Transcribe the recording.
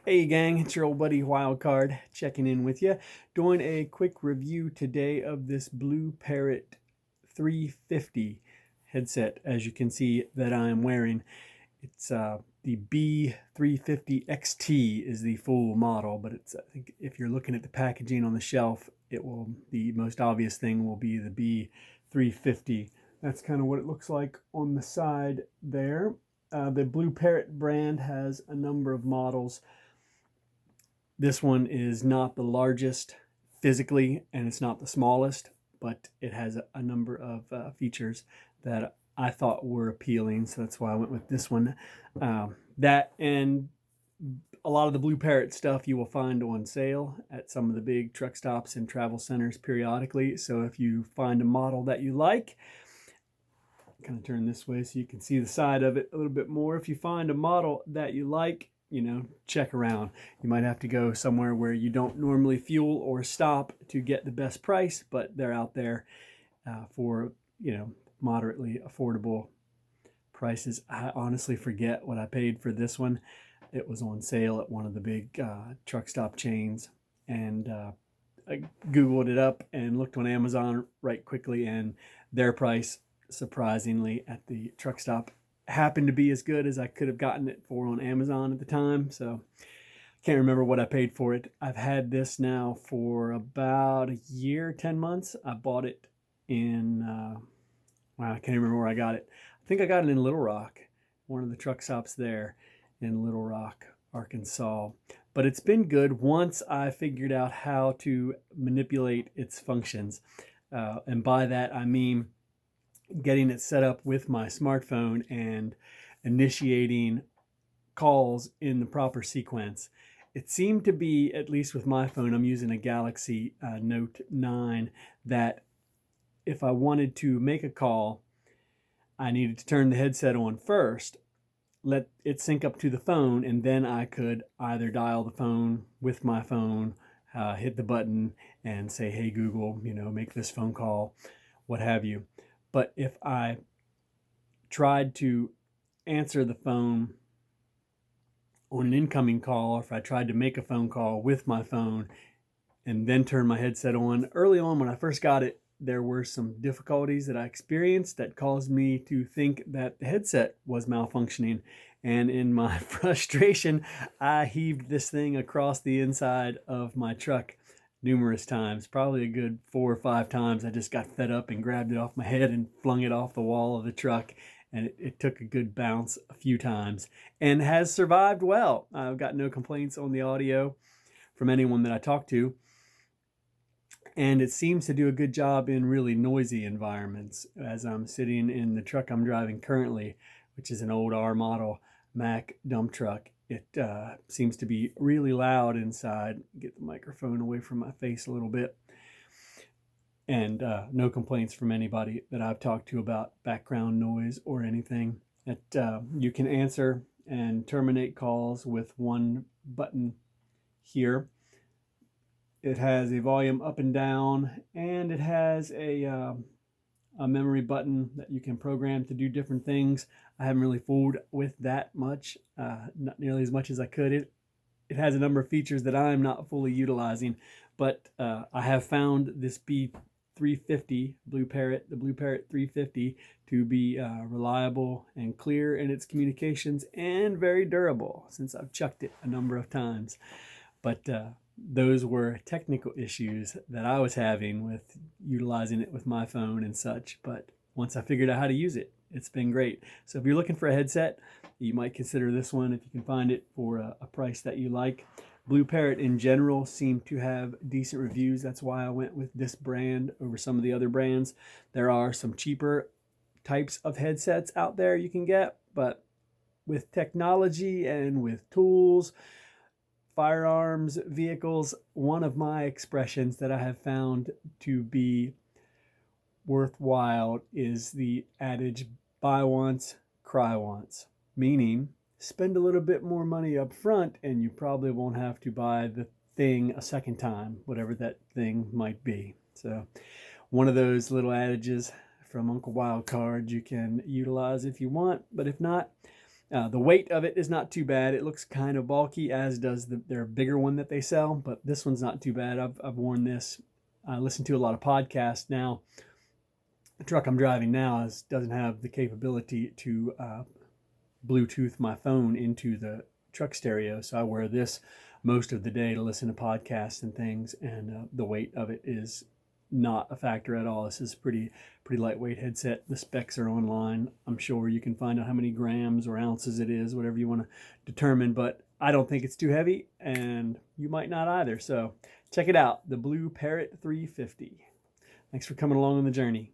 Hey gang, it's your old buddy Wildcard checking in with you. Doing a quick review today of this Blue Parrot 350 headset, as you can see that I'm wearing. It's the B350 XT is the full model, but it's, I think if you're looking at the packaging on the shelf, the most obvious thing will be the B350. That's kind of what it looks like on the side there. The Blue Parrot brand has a number of models. This one is not the largest physically, and it's not the smallest, but it has a number of features that I thought were appealing, so that's why I went with this one. That and a lot of the Blue Parrot stuff you will find on sale at some of the big truck stops and travel centers periodically. So if you find a model that you like, kind of turn this way so you can see the side of it a little bit more. If you find a model that you like, check around. You might have to go somewhere where you don't normally fuel or stop to get the best price, but they're out there for, moderately affordable prices. I honestly forget what I paid for this one. It was on sale at one of the big truck stop chains, and I Googled it up and looked on Amazon right quickly, and their price, surprisingly, at the truck stop happened to be as good as I could have gotten it for on Amazon at the time. So can't remember what I paid for it. I've had this now for about a year, 10 months. I bought it in, wow, I can't remember where I got it. I think I got it in Little Rock, one of the truck stops there in Little Rock, Arkansas. But it's been good once I figured out how to manipulate its functions. And by that, I mean getting it set up with my smartphone and initiating calls in the proper sequence. It seemed to be, at least with my phone, I'm using a Galaxy Note 9, that if I wanted to make a call, I needed to turn the headset on first, let it sync up to the phone, and then I could either dial the phone with my phone, hit the button and say, hey Google, make this phone call, what have you. But if I tried to answer the phone on an incoming call, or if I tried to make a phone call with my phone and then turn my headset on, early on when I first got it, there were some difficulties that I experienced that caused me to think that the headset was malfunctioning. And in my frustration, I heaved this thing across the inside of my truck numerous times, probably a good 4 or 5 times. I just got fed up and grabbed it off my head and flung it off the wall of the truck. And it took a good bounce a few times and has survived well. I've got no complaints on the audio from anyone that I talked to. And it seems to do a good job in really noisy environments. As I'm sitting in the truck I'm driving currently, which is an old R model Mack dump truck, it seems to be really loud inside. Get the microphone away from my face a little bit. And no complaints from anybody that I've talked to about background noise or anything. You can answer and terminate calls with one button here. It has a volume up and down, and it has a memory button that you can program to do different things. I haven't really fooled with that much, not nearly as much as I could. It has a number of features that I'm not fully utilizing, but I have found this B350 Blue Parrot, the Blue Parrot 350, to be reliable and clear in its communications and very durable, since I've chucked it a number of times. But those were technical issues that I was having with utilizing it with my phone and such. But once I figured out how to use it, it's been great. So if you're looking for a headset, you might consider this one if you can find it for a price that you like. Blue Parrot in general seem to have decent reviews. That's why I went with this brand over some of the other brands. There are some cheaper types of headsets out there you can get, but with technology and with tools, firearms, vehicles, one of my expressions that I have found to be worthwhile is the adage, buy once, cry once, meaning spend a little bit more money up front and you probably won't have to buy the thing a second time, whatever that thing might be. So one of those little adages from Uncle Wildcard you can utilize if you want, but if not, The weight of it is not too bad. It looks kind of bulky, as does their bigger one that they sell, but this one's not too bad. I've worn this. I listen to a lot of podcasts now. The truck I'm driving now doesn't have the capability to Bluetooth my phone into the truck stereo, so I wear this most of the day to listen to podcasts and things, and the weight of it is not a factor at all. This is pretty lightweight headset. The specs are online. I'm sure you can find out how many grams or ounces it is, whatever you want to determine, but I don't think it's too heavy, and you might not either. So check it out, the Blue Parrot 350. Thanks for coming along on the journey.